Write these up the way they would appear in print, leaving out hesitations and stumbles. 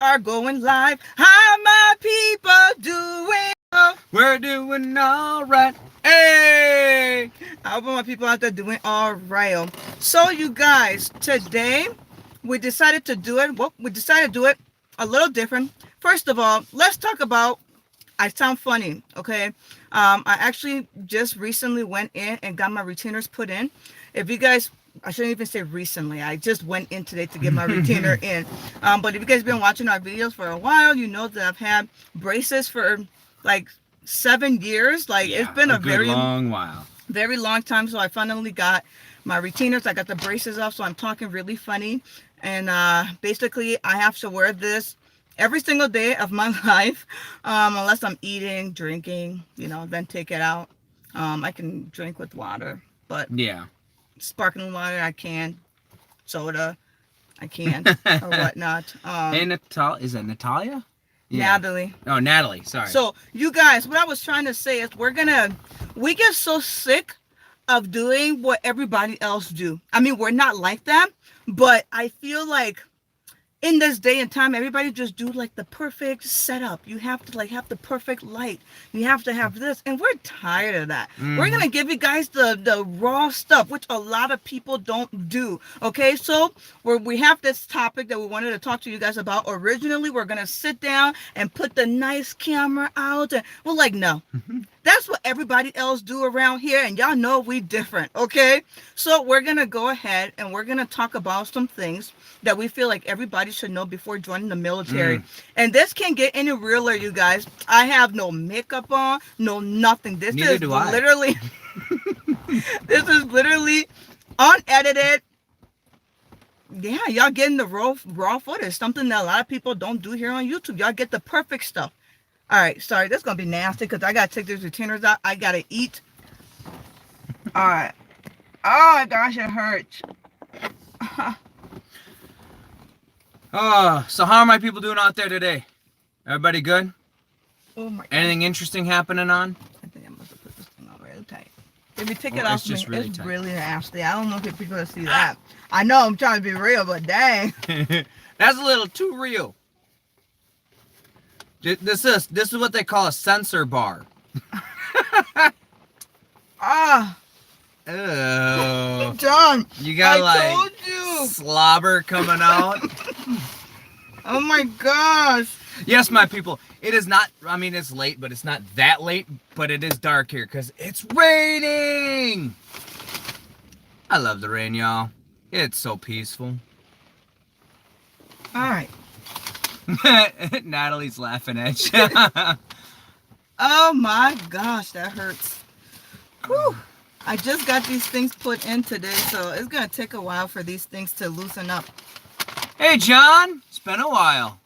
are going live. How my people doing? Oh, We're doing all right. Hey! I hope my people out there doing all right. So, you guys, today we decided to do it. Well, we decided to do it a little different. First of all, let's talk about. I sound funny, okay? I actually just recently went in and got my retainers put in. If you guys, I shouldn't even say recently. I just went in today to get my retainer in. But if you guys been watching our videos for a while, you know that I've had braces for like 7 years. Like Yeah, it's been a good very long while. very long time. So I finally got my retainers. I got the braces off, so I'm talking really funny. And basically, I have to wear this every single day of my life, unless I'm eating, drinking, then take it out. I can drink with water, but Yeah. sparkling water, I can. Soda, I can, or whatnot. Hey, is it Natalia? Yeah. Natalie. Oh, Natalie. Sorry. So, you guys, what I was trying to say is we get so sick of doing what everybody else do. I mean, we're not like that, but I feel like in this day and time, everybody just do like the perfect setup. You have to like have the perfect light. You have to have this, and we're tired of that. We're gonna give you guys the raw stuff, which a lot of people don't do. Okay, so we have this topic that we wanted to talk to you guys about. Originally, we're gonna sit down and put the nice camera out, and we're like, no. That's what everybody else do around here, and y'all know we different, okay? So we're going to go ahead and we're going to talk about some things that we feel like everybody should know before joining the military. And this can't get any realer, you guys. I have no makeup on, no nothing. Neither do I. Literally, this is literally unedited. Yeah, y'all getting the raw footage, something that a lot of people don't do here on YouTube. Y'all get the perfect stuff. All right, sorry, this is going to be nasty because I got to take these retainers out. I got to eat. All right. Oh, my gosh, it hurts. So how are my people doing out there today? Everybody good? Oh, my God. Anything interesting happening on? I think I must have put this thing on really tight. If you take it off it's just me, really it's tight. really nasty. I don't know if people going to see that. I know I'm trying to be real, but dang. That's a little too real. This is what they call a sensor bar. Ah, Oh, John. you got I told like you. slobber coming out. Oh, my gosh. Yes, my people, it is not, I mean, it's late, but it's not that late, but it is dark here because it's raining. I love the rain, y'all. It's so peaceful. All right. Natalie's laughing at you. Oh, my gosh, that hurts. Whew. I just got these things put in today, so it's going to take a while for these things to loosen up. Hey, John, it's been a while.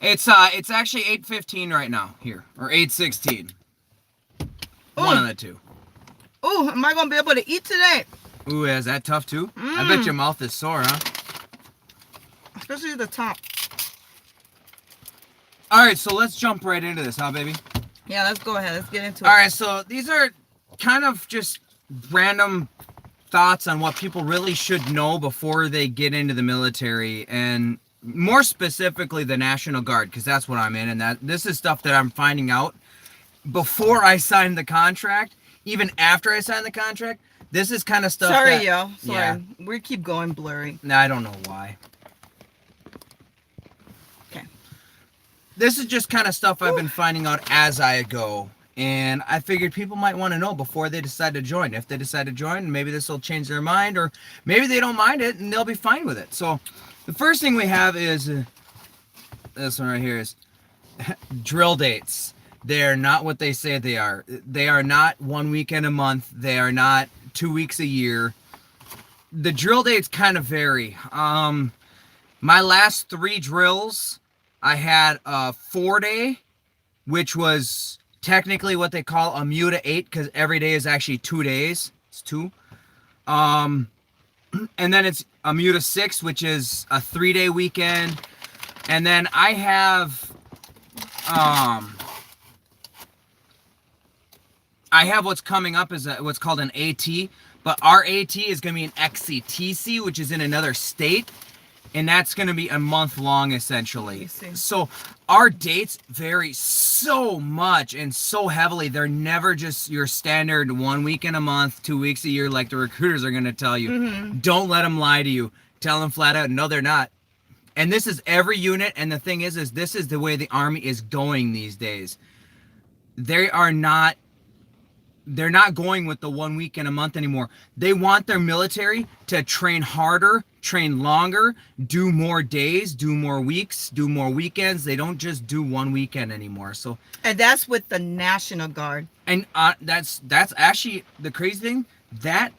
It's actually 8:15 right now here, or 8:16. One of the two. Oh, am I going to be able to eat today? Ooh, is that tough too? I bet your mouth is sore, huh? Especially the top. All right, so let's jump right into this, huh, baby? Yeah, let's go ahead. Let's get into it. All right, so these are kind of just random thoughts on what people really should know before they get into the military, and more specifically the National Guard, because that's what I'm in, and this is stuff that I'm finding out before I sign the contract, even after I sign the contract. This is kind of stuff Sorry, y'all. Sorry. Yeah. We keep going blurry. I don't know why. Okay. This is just kind of stuff I've been finding out as I go. And I figured people might want to know before they decide to join. If they decide to join, maybe this will change their mind, or maybe they don't mind it and they'll be fine with it. So the first thing we have is this one right here is drill dates. They're not what they say they are. They are not 1 weekend a month. They are not 2 weeks a year. The drill dates kind of vary. My last 3 drills, I had a 4-day, which was technically what they call a MUTA 8, because every day is actually 2 days. It's 2. And then it's a MUTA 6, which is a 3-day weekend. And then I have what's coming up is what's called an AT, but our AT is going to be an XCTC, which is in another state. and that's going to be a month long essentially. see. So our dates vary so much and so heavily. They're never just your standard 1 week in a month, 2 weeks a year like the recruiters are going to tell you. Don't let them lie to you. Tell them flat out, no, they're not. And this is every unit, and the thing is this is the way the Army is going these days. They're not going with the 1 week in a month anymore. They want their military to train harder, train longer, do more days, do more weeks, do more weekends. They don't just do one weekend anymore. So, And that's with the National Guard. and that's actually the crazy thing. That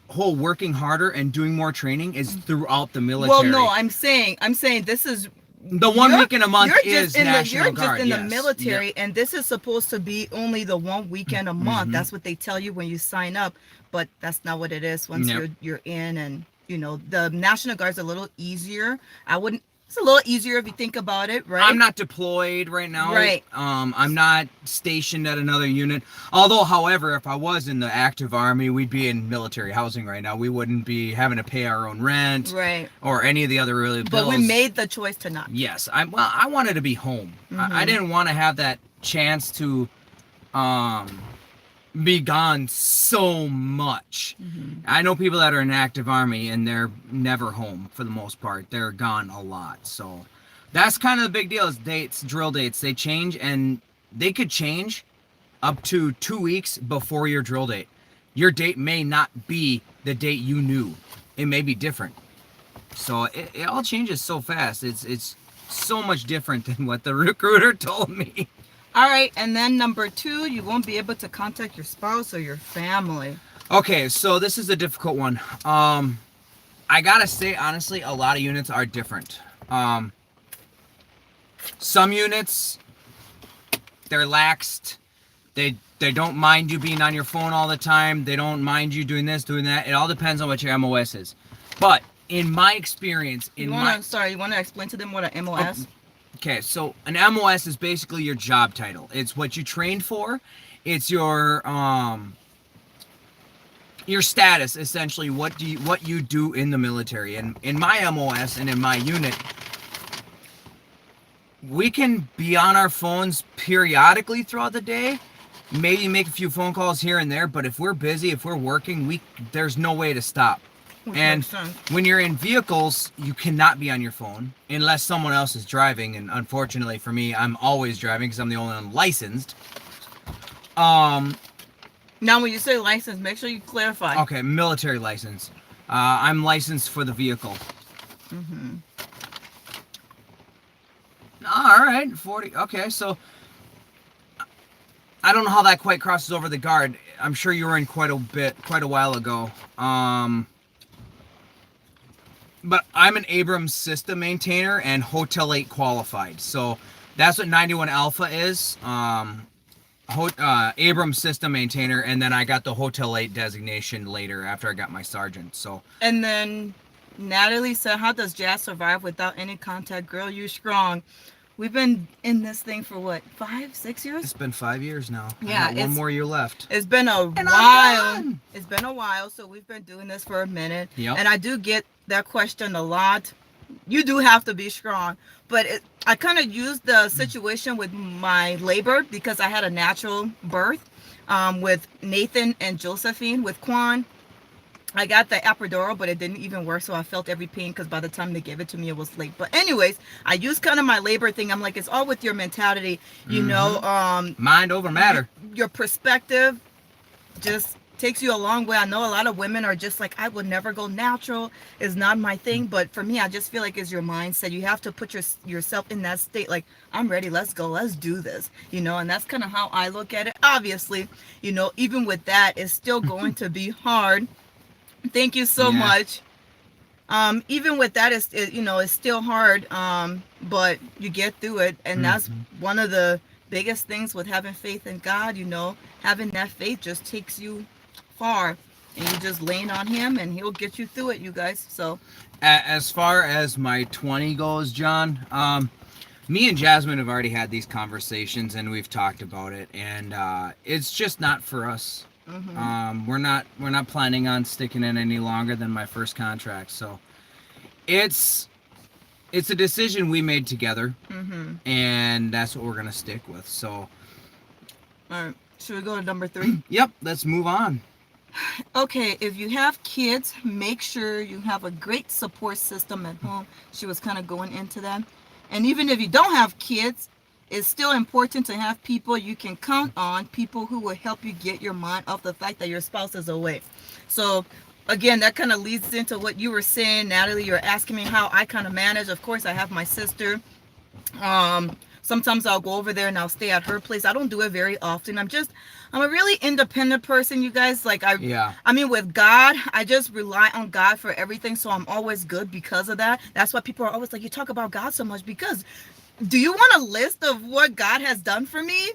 whole working harder and doing more training is throughout the military. Well, no, I'm saying this is the 1 week in a month is National you're Guard. just in the yes. military, Yep. and this is supposed to be only the 1 weekend a month. That's what they tell you when you sign up, but that's not what it is once Yep. you're in. And the National Guard's a little easier. It's a little easier if you think about it, right? I'm not deployed right now. Right. I'm not stationed at another unit. Although, however, if I was in the active Army, we'd be in military housing right now. We wouldn't be having to pay our own rent, Right. or any of the other really bills. But we made the choice to not. Yes, I wanted to be home. I didn't want to have that chance to be gone so much. I know people that are in active Army and they're never home for the most part. They're gone a lot. So that's kind of the big deal is dates, drill dates. They change, and they could change up to 2 weeks before your drill date. Your date may not be the date you knew. It may be different. So it all changes so fast. It's so much different than what the recruiter told me. All right, and then number 2, you won't be able to contact your spouse or your family. Okay, so this is a difficult one. I gotta say, honestly, a lot of units are different. Some units, they're laxed. They don't mind you being on your phone all the time. They don't mind you doing this, doing that. It all depends on what your MOS is. But in my experience, You want to explain to them what an MOS? Okay, so an MOS is basically your job title. It's what you trained for. It's your status, essentially. What you do in the military. And in my MOS and in my unit, we can be on our phones periodically throughout the day. Maybe make a few phone calls here and there, but if we're busy, if we're working, there's no way to stop. And when you're in vehicles, you cannot be on your phone unless someone else is driving. And unfortunately for me, I'm always driving because I'm the only one licensed. Now, when you say license, make sure you clarify. Okay, military license. I'm licensed for the vehicle. All right, 40. Okay, so I don't know how that quite crosses over the guard. I'm sure you were in quite a while ago. But I'm an Abrams system maintainer and Hotel 8 qualified. So that's what 91 Alpha is. Abrams system maintainer, and then I got the Hotel 8 designation later after I got my sergeant. So. And then Natalie said, how does Jazz survive without any contact? Girl, you strong. We've been in this thing for what, 5, 6 years? It's been 5 years now. Yeah, I got one more year left. It's been a And while. I'm done. It's been a while, so we've been doing this for a minute. Yep. And I do get that question a lot. You do have to be strong, but I kind of used the situation with my labor because I had a natural birth with Nathan and Josephine with Quan. I got the epidural, but it didn't even work, so I felt every pain because by the time they gave it to me, it was late. But anyways, I used kind of my labor thing. I'm like, it's all with your mentality, you know. Mind over matter. Your perspective just takes you a long way. I know a lot of women are just like, I would never go natural. It's not my thing. But for me, I just feel like it's your mindset. You have to put yourself in that state. Like, I'm ready. Let's go. Let's do this. You know, and that's kind of how I look at it. Obviously, you know, even with that, it's still going to be hard. Thank you so much. Even with that, it's still hard, but you get through it. And that's one of the biggest things with having faith in God. You know, having that faith just takes you far, and you just lean on him and he'll get you through it, you guys. So as far as my 20 goes, John, me and Jasmine have already had these conversations and we've talked about it, and it's just not for us. We're not planning on sticking in any longer than my first contract. So it's it's a decision we made together, Mm-hmm. and that's what we're gonna stick with. So, All right. Should we go to number 3? yep, let's move on. Okay, if you have kids, make sure you have a great support system at home. She was kind of going into that. And even if you don't have kids, it's still important to have people you can count on, people who will help you get your mind off the fact that your spouse is away. So, again, that kind of leads into what you were saying, Natalie. You're asking me how I kind of manage. Of course, I have my sister. Sometimes I'll go over there and I'll stay at her place. I don't do it very often. I'm a really independent person, you guys. Like Yeah. I mean, with God, I just rely on God for everything. So I'm always good because of that. That's why people are always like, you talk about God so much, because do you want a list of what God has done for me?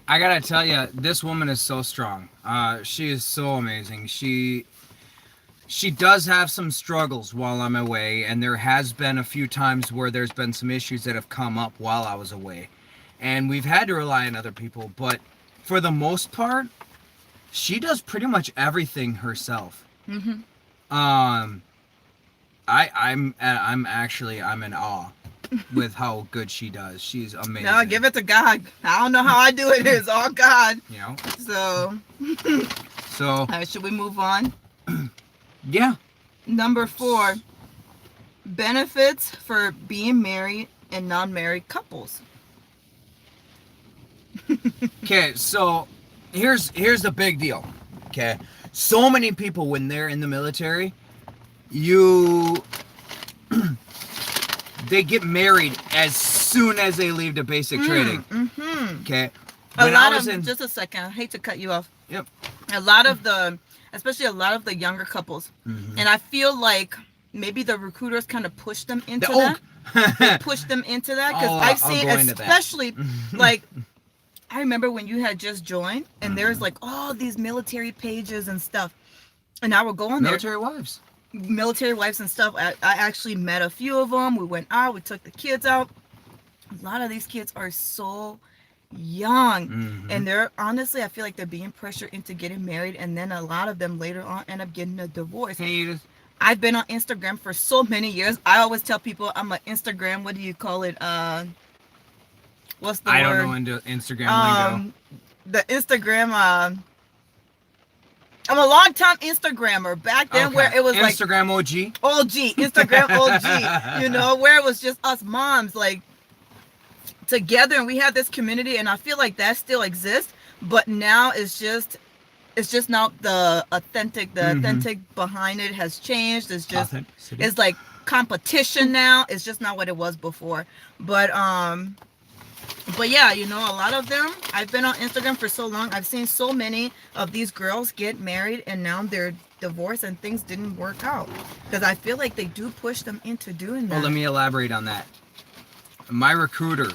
I gotta tell you, this woman is so strong. She is so amazing. She does have some struggles while I'm away, and there has been a few times where there's been some issues that have come up while I was away. And we've had to rely on other people, but for the most part, she does pretty much everything herself. Mm-hmm. I'm in awe with how good she does. She's amazing. No, give it to God. I don't know how I do it. It's all God. You know? So, So, all right, should we move on? yeah. Number 4, benefits for being married and non-married couples. Okay, so here's the big deal. Okay, so many people when they're in the military, they get married as soon as they leave the basic training. Mm-hmm. Okay, A lot of just a second. I hate to cut you off. Yep. A lot of especially a lot of the younger couples, and I feel like maybe the recruiters kind of push them into that. They push them into that because I've seen, especially like. I remember when you had just joined, and there's like all these military pages and stuff, and I would go on military wives and stuff. I actually met a few of them. We went out, we took the kids out. A lot of these kids are so young, and they're honestly, I feel like they're being pressured into getting married, and then a lot of them later on end up getting a divorce. Hey, I've been on Instagram for so many years. I always tell people I'm an Instagram, what do you call it? What's the word? I don't know into Instagram lingo. The Instagram, I'm a long time Instagrammer back then, where it was Instagram like Instagram OG, you know, where it was just us moms like together, and we had this community, and I feel like that still exists, but now it's just not the authentic behind it has changed. It's just it's like competition now. It's just not what it was before. But yeah, you know, a lot of them, I've been on Instagram for so long. I've seen so many of these girls get married and now they're divorced and things didn't work out. Because I feel like they do push them into doing that. Well, let me elaborate on that. My recruiter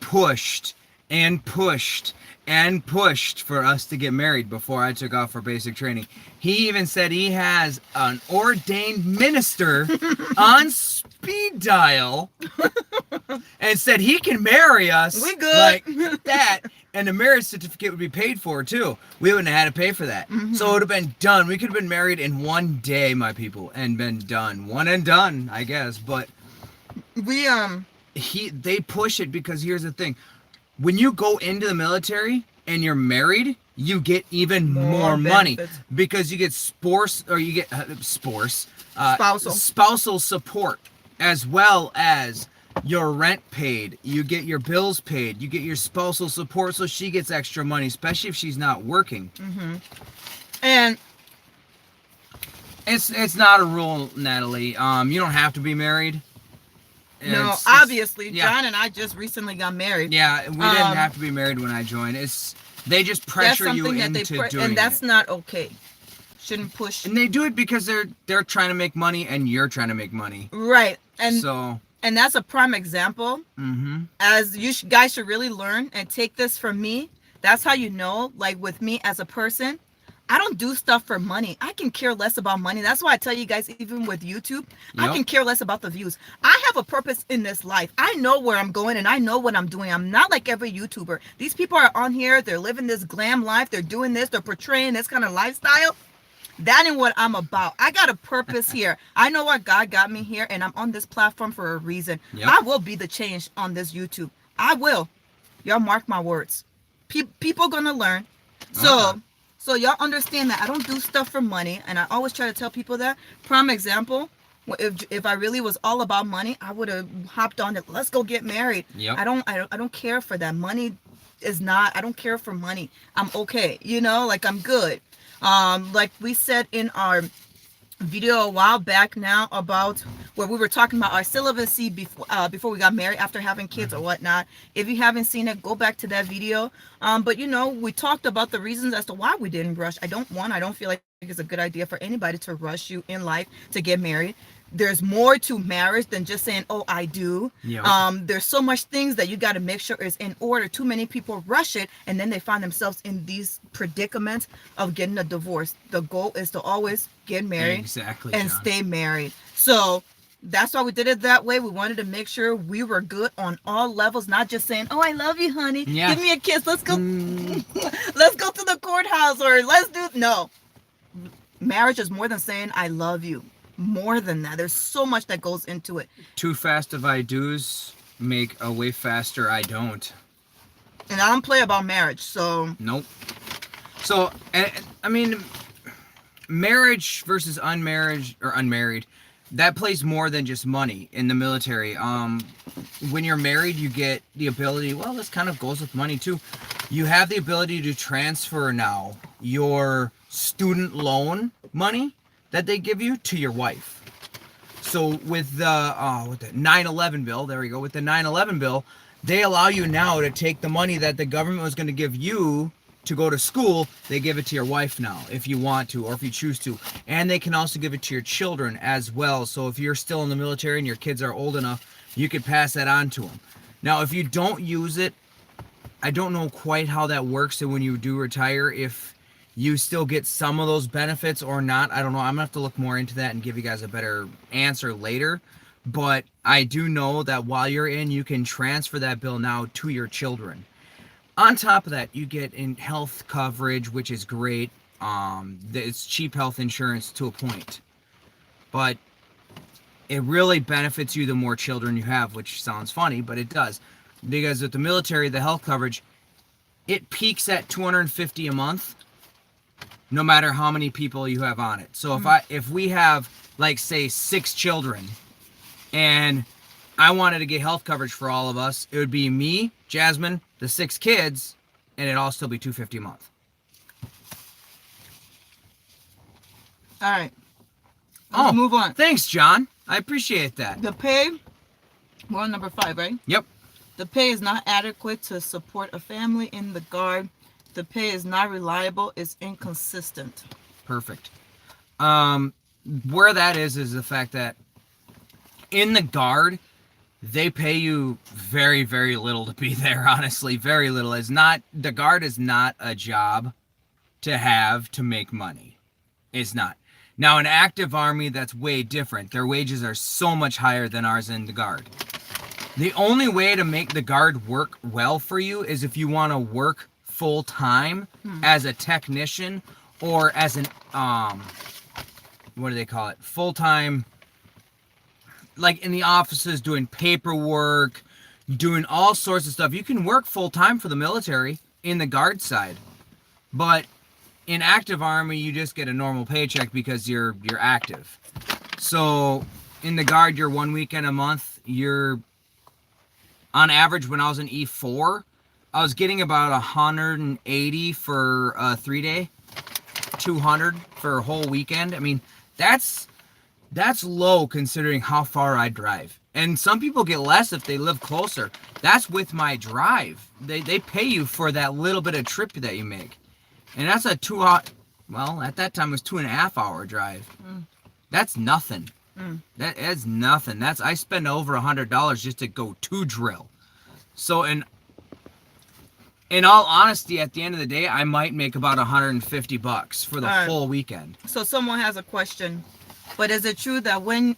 pushed and pushed and pushed for us to get married before I took off for basic training. He even said he has an ordained minister on speed dial and said he can marry us we good. Like that, and the marriage certificate would be paid for too. We wouldn't have had to pay for that. So it would have been done. We could have been married in one day, my people, and been done. One and done, I guess. But they push it because here's the thing. When you go into the military and you're married, you get even more money because you get spousal support, as well as your rent paid. You get your bills paid. You get your spousal support, so she gets extra money, especially if she's not working. And it's not a rule, Natalie. You don't have to be married. No, obviously, John and I just recently got married. Yeah, we didn't have to be married when I joined. They just pressure you into doing it. And that's not okay. Shouldn't push. And they do it because they're trying to make money and you're trying to make money. Right. And that's a prime example. As you guys should really learn and take this from me. That's how you know, like with me as a person, I don't do stuff for money. I can care less about money. That's why I tell you guys, even with YouTube, I can care less about the views. I have a purpose in this life. I know where I'm going and I know what I'm doing. I'm not like every YouTuber. These people are on here. They're living this glam life. They're doing this. They're portraying this kind of lifestyle. That ain't what I'm about. I got a purpose here. I know what God got me here, and I'm on this platform for a reason. Yep. I will be the change on this YouTube. I will. Y'all mark my words. People gonna learn. So, Okay. so y'all understand that I don't do stuff for money, and I always try to tell people that. Prime example. If I really was all about money, I would have hopped on it. Let's go get married. Yep. I don't care for that. Money is not. I don't care for money. I'm okay. You know, like I'm good. Like we said in our video a while back now about where we were talking about our celibacy before we got married, after having kids or whatnot. If you haven't seen it, go back to that video. But you know, we talked about the reasons as to why we didn't rush. I don't feel like it's a good idea for anybody to rush you in life to get married. There's more to marriage than just saying, oh, I do. Yep. There's so much things that you got to make sure is in order. Too many people rush it, and then they find themselves in these predicaments of getting a divorce. The goal is to always get married Exactly, and John. stay married. So that's why we did it that way. We wanted to make sure we were good on all levels, not just saying, oh, I love you, honey. Yeah. Give me a kiss. Let's go. Let's go to the courthouse, or let's do. No. Marriage is more than saying I love you. More than that. There's so much that goes into it. Too fast of I do's make a way faster I don't. And I don't play about marriage, so Nope. So, I mean, marriage versus unmarried, that plays more than just money in the military. When you're married, you get the ability, well, this kind of goes with money too. You have the ability to transfer now your student loan money that they give you to your wife. So with the 9/11 bill, there we go, with the 9/11 bill, they allow you now to take the money that the government was going to give you to go to school, they give it to your wife now if you want to, or if you choose to. And they can also give it to your children as well. So if you're still in the military and your kids are old enough, you could pass that on to them. Now, if you don't use it, I don't know quite how that works. So when you do retire, if you still get some of those benefits or not, I don't know. I'm gonna have to look more into that and give you guys a better answer later. But I do know that while you're in, you can transfer that bill now to your children. On top of that, you get in health coverage, which is great. It's cheap health insurance to a point, but it really benefits you the more children you have, which sounds funny, but it does. Because with the military, the health coverage, it peaks at $250 a month, no matter how many people you have on it. So if we have, like, say 6 children, and I wanted to get health coverage for all of us, it would be me, Jasmine, the 6 kids, and it'd all still be $250 a month. all right. Let's move on. Thanks, John. I appreciate that. The pay, we're on number 5, right? Yep. The pay is not adequate to support a family in the Guard. The pay is not reliable. It's inconsistent. Perfect. Where that is the fact that in the Guard, they pay you very, very little to be there, honestly. Very little. The Guard is not a job to have to make money. It's not. Now, an active army, that's way different. Their wages are so much higher than ours in the Guard. The only way to make the Guard work well for you is if you want to work full-time as a technician or as an, what do they call it? Full-time, like in the offices doing paperwork, doing all sorts of stuff. You can work full-time for the military in the Guard side, but in active army, you just get a normal paycheck because you're active. So in the Guard, you're 1 weekend a month. You're, on average, when I was in E4, I was getting about 180 for a 3-day, 200 for a whole weekend. I mean, that's low considering how far I drive. And some people get less if they live closer. That's with my drive. They pay you for that little bit of trip that you make. And that's a 2 hour, well, at that time it was 2.5 hour drive. That's nothing. That is nothing. I spend over $100 just to go to drill. So in all honesty, at the end of the day, I might make about $150 for the whole weekend. So someone has a question, but is it true that when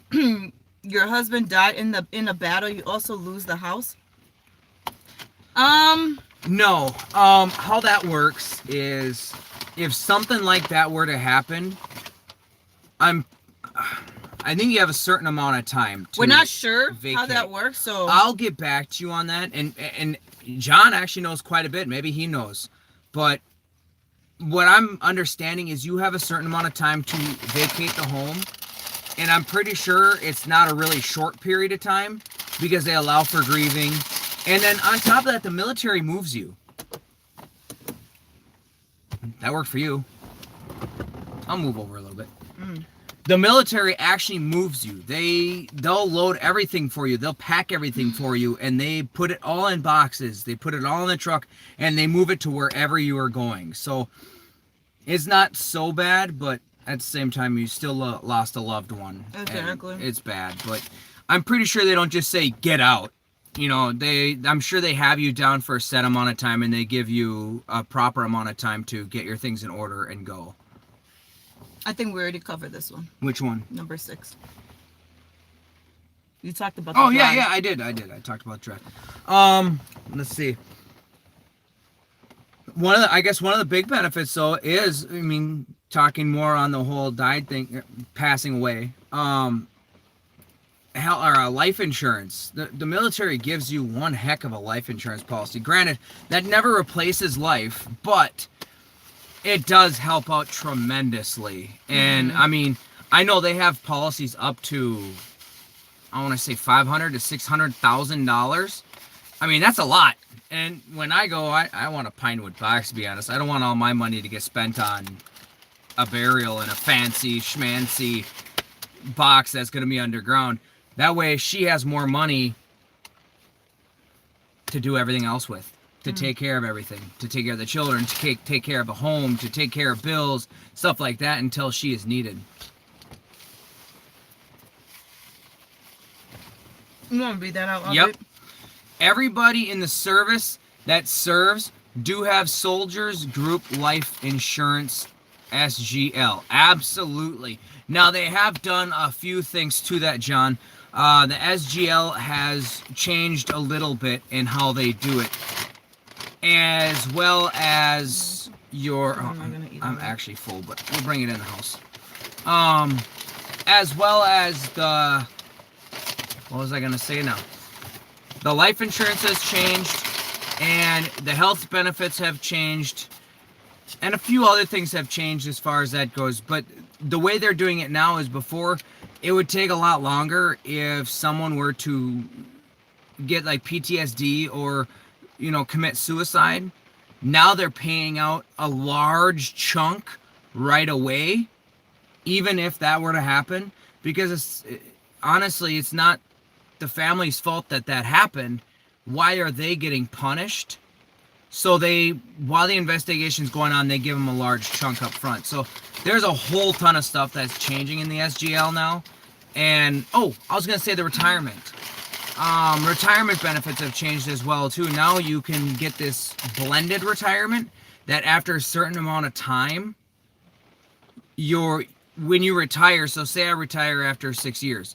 your husband died in a battle, you also lose the house? No. How that works is if something like that were to happen, I think you have a certain amount of time to We're not sure vacate. how that works, so I'll get back to you on that. And John actually knows quite a bit. Maybe he knows. But what I'm understanding is you have a certain amount of time to vacate the home. And I'm pretty sure it's not a really short period of time because they allow for grieving. And then on top of that, the military moves you. That worked for you. I'll move over a little bit. The military actually moves you. They'll load everything for you. They'll pack everything for you, and they put it all in boxes. They put it all in the truck, and they move it to wherever you are going. So it's not so bad, but at the same time, you still lost a loved one. Exactly. It's bad, but I'm pretty sure they don't just say get out. You know, I'm sure they have you down for a set amount of time, and they give you a proper amount of time to get your things in order and go. I think we already covered this one. Which one? Number 6. You talked about. Oh yeah, I did. I talked about draft. Let's see. One of the big benefits though is, I mean, talking more on the whole died thing, passing away. Life insurance. The military gives you one heck of a life insurance policy. Granted, that never replaces life, but it does help out tremendously. And I mean, I know they have policies up to, I want to say $500,000 to $600,000. I mean, that's a lot. And when I go, I want a pine wood box, to be honest. I don't want all my money to get spent on a burial in a fancy schmancy box that's going to be underground. That way she has more money to do everything else with. To take care of everything, to take care of the children, to take care of a home, to take care of bills, stuff like that until she is needed. You want to read that out? Yep. Everybody in the service that serves do have Soldiers Group Life Insurance SGL. Absolutely. Now they have done a few things to that, John. The SGL has changed a little bit in how they do it. As well as your I'm actually full, but we'll bring it in the house. As well as the, what was I gonna say now? The life insurance has changed, and the health benefits have changed, and a few other things have changed as far as that goes. But the way they're doing it now is, before it would take a lot longer if someone were to get like PTSD or, you know, commit suicide. Now they're paying out a large chunk right away, even if that were to happen, because honestly, it's not the family's fault that happened. Why are they getting punished? So while the investigation's going on, they give them a large chunk up front. So there's a whole ton of stuff that's changing in the SGL now. And I was gonna say the retirement. Retirement benefits have changed as well too. Now you can get this blended retirement that after a certain amount of time, when you retire, so say I retire after 6 years,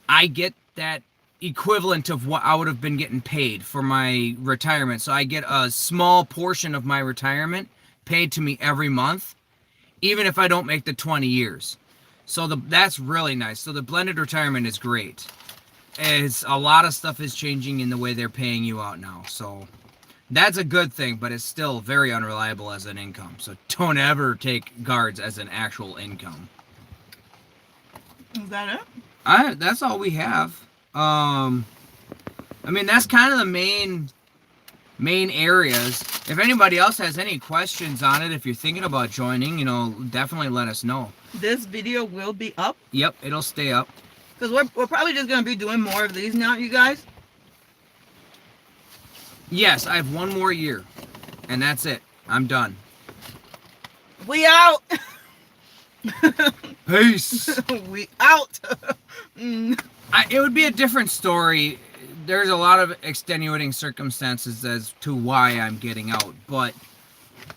I get that equivalent of what I would have been getting paid for my retirement. So I get a small portion of my retirement paid to me every month, even if I don't make the 20 years. So that's really nice. So the blended retirement is great. It's a lot of stuff is changing in the way they're paying you out now. So that's a good thing, but it's still very unreliable as an income. So don't ever take guards as an actual income. Is that it? That's all we have. I mean, that's kind of the main areas. If anybody else has any questions on it, if you're thinking about joining, definitely let us know. This video will be up. Yep, it'll stay up. Because we're probably just going to be doing more of these now, you guys. Yes, I have one more year. And that's it. I'm done. We out. Peace. We out. It would be a different story. There's a lot of extenuating circumstances as to why I'm getting out. But,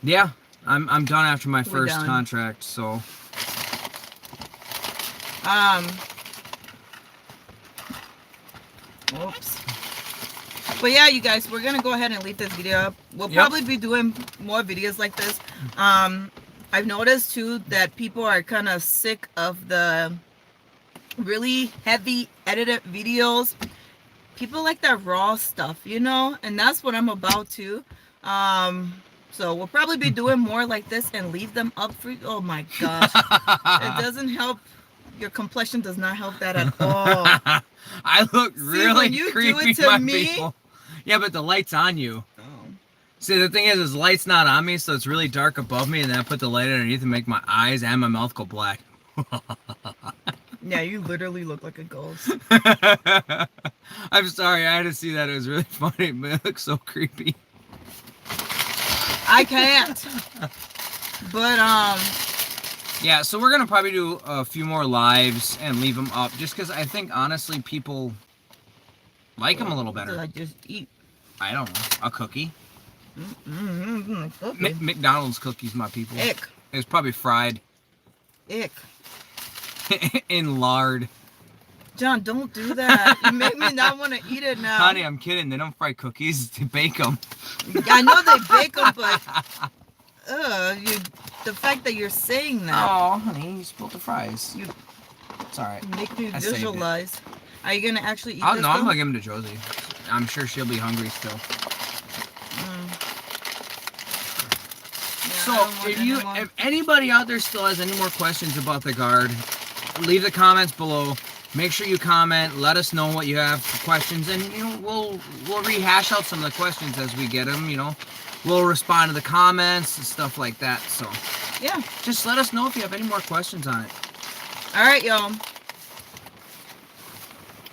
yeah, I'm done after my first contract, so... Oops. But yeah, you guys, we're gonna go ahead and leave this video up. We'll probably be doing more videos like this. I've noticed too that people are kind of sick of the really heavy edited videos. People like that raw stuff, you know, and that's what I'm about to. Um, so we'll probably be doing more like this and leave them up for. Oh my gosh, it doesn't help. Your complexion does not help that at all. I look See, really when you do creepy, it to my me. people. Yeah, but the light's on you. Oh. See, the thing is light's not on me, so it's really dark above me, and then I put the light underneath and make my eyes and my mouth go black. Yeah, you literally look like a ghost. I'm sorry, I had to see that. It was really funny, but it looks so creepy. I can't. But Yeah, so we're gonna probably do a few more lives and leave them up, just because I think honestly people like them a little what did better. I just eat? I don't know, a cookie. Okay. McDonald's cookies, my people. Ick. It was probably fried Ick. in lard. John, don't do that. You make me not want to eat it now. Honey, I'm kidding. They don't fry cookies; they bake them. I know they bake them, but the fact that you're saying that. Oh, honey, you spilled the fries. You It's all right. make me I saved it. visualize. Are you gonna actually eat Oh this? no, I'm though? gonna give them to Josie. I'm sure she'll be hungry still. Yeah, So I don't want if anybody out there still has any more questions about the guard, leave the comments below. Make sure you comment. Let us know what you have for questions, and we'll rehash out some of the questions as we get them. We'll respond to the comments and stuff like that. So yeah. just let us know if you have any more questions on it. All right, y'all.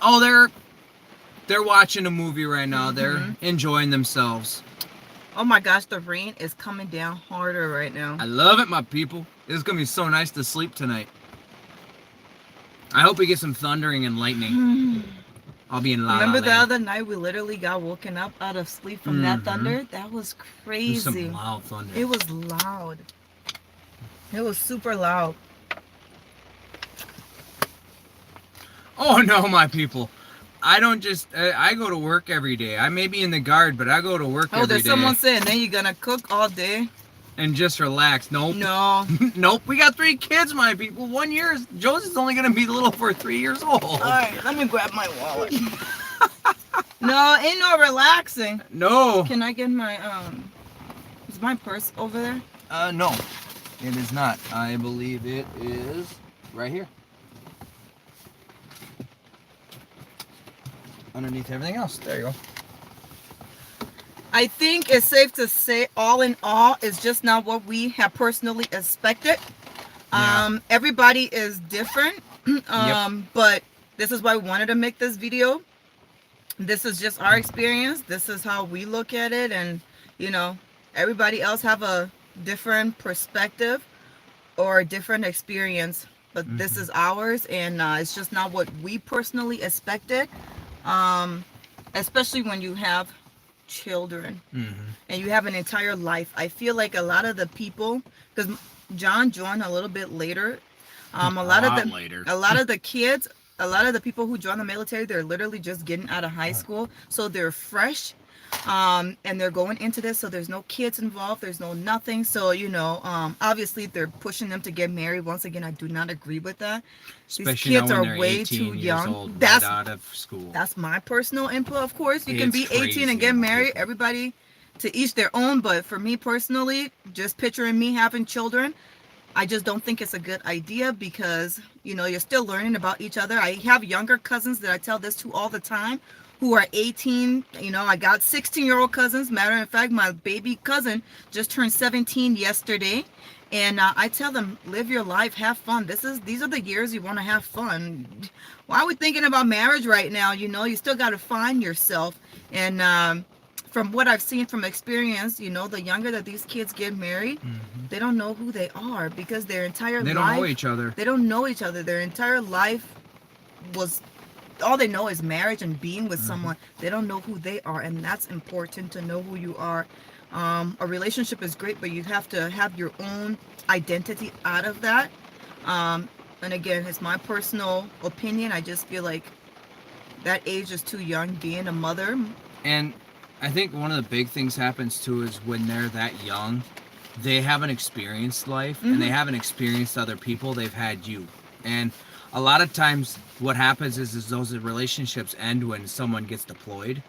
Oh, they're watching a movie right now. They're enjoying themselves. Oh my gosh, the rain is coming down harder right now. I love it, my people. It's gonna be so nice to sleep tonight. I hope we get some thundering and lightning. I'll be in La La Remember the Land. other night we literally got woken up out of sleep from that thunder? That was It was crazy. some loud thunder. It was loud. It was super loud. Oh no, my people. I don't just, I go to work every day. I may be in the guard, but I go to work every day. There's someone saying, then you're gonna cook all day? And just relax. Nope. No. Nope. We got 3 kids, my people. 1 year. Josie's only going to be little for 3 years old. All right, let me grab my wallet. No, ain't no relaxing. No. Can I get my, is my purse over there? No. It is not. I believe it is right here. Underneath everything else. There you go. I think it's safe to say all in all is just not what we have personally expected. Yeah. Everybody is different. But this is why we wanted to make this video. This is just our experience. This is how we look at it, and everybody else have a different perspective or a different experience, but this is ours, and it's just not what we personally expected. Especially when you have children and you have an entire life. I feel like a lot of the people, because John joined a little bit later, a lot of the kids, a lot of the people who join the military, they're literally just getting out of high school, so they're fresh, and they're going into this, so there's no kids involved, there's no nothing. So obviously they're pushing them to get married. Once again, I do not agree with that. Especially These kids now when are they're way 18 too years young. old, That's right out of school. That's my personal input, of course. You can It's be 18 and get crazy. married. Everybody to each their own. But for me personally, just picturing me having children, I just don't think it's a good idea, because, you're still learning about each other. I have younger cousins that I tell this to all the time who are 18. I got 16-year-old cousins. Matter of fact, my baby cousin just turned 17 yesterday. And I tell them, live your life, have fun. These are the years you want to have fun. Why are we thinking about marriage right now? You still got to find yourself. And from what I've seen from experience, the younger that these kids get married, they don't know who they are, because their entire life, They don't know each other. They don't know each other. Their entire life was, all they know is marriage and being with someone. They don't know who they are, and that's important to know who you are. A relationship is great, but you have to have your own identity out of that. And again, it's my personal opinion. I just feel like that age is too young being a mother. And I think one of the big things happens too is when they're that young, they haven't experienced life and they haven't experienced other people. They've had you. And a lot of times what happens is those relationships end when someone gets deployed.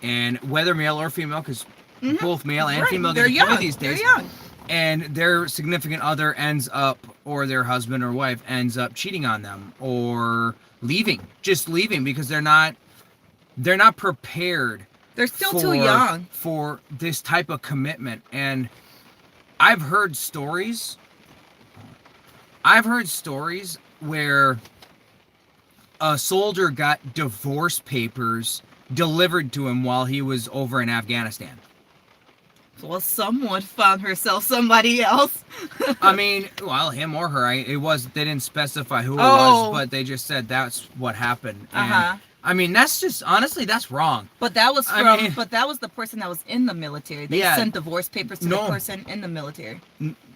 And whether male or female, because both male and female get deployed these days. They're young. And their significant other ends up, or their husband or wife ends up cheating on them or leaving, just leaving because they're not prepared. They're still too young for this type of commitment. And I've heard stories where a soldier got divorce papers delivered to him while he was over in Afghanistan. Well, someone found herself somebody else. I mean, well, him or her. They didn't specify who it was, but they just said that's what happened. And, I mean, that's just, honestly, that's wrong. But that was but that was the person that was in the military. They sent divorce papers to the person in the military.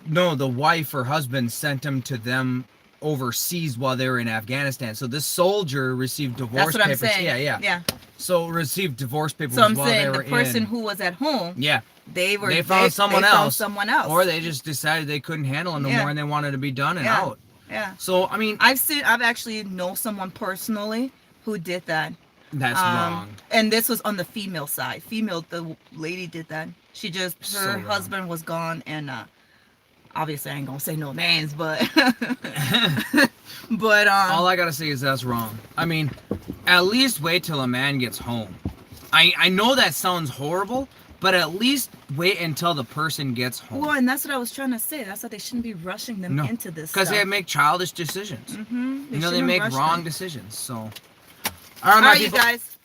No, the wife or husband sent them to them overseas while they were in Afghanistan. So this soldier received divorce papers. That's what I'm saying. Yeah. So received divorce papers so I'm while saying they were the person who was at home. Yeah. They found someone else. Or they just decided they couldn't handle it no more and they wanted to be done and out. Yeah. So I mean, I've actually know someone personally who did that. That's wrong. And this was on the female side. The lady did that. She just, her husband was gone, and obviously I ain't gonna say no names, but but all I gotta say is that's wrong. I mean, at least wait till a man gets home. I know that sounds horrible, but at least wait until the person gets home. Well, and that's what I was trying to say. That's why they shouldn't be rushing them into this. Because they make childish decisions. They make wrong decisions. So. All right, you guys.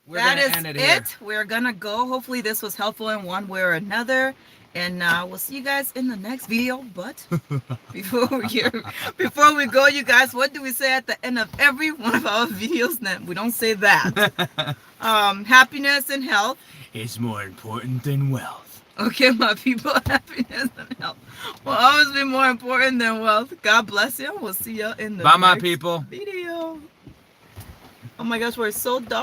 That is it. We're gonna go. Hopefully, this was helpful in one way or another. And we'll see you guys in the next video. But before we go, you guys, what do we say at the end of every one of our videos? We don't say that. Happiness and health is more important than wealth. Okay, my people, happiness and health will always be more important than wealth. God bless you. We'll see you in the next my people. video. Oh my gosh, we're so dark.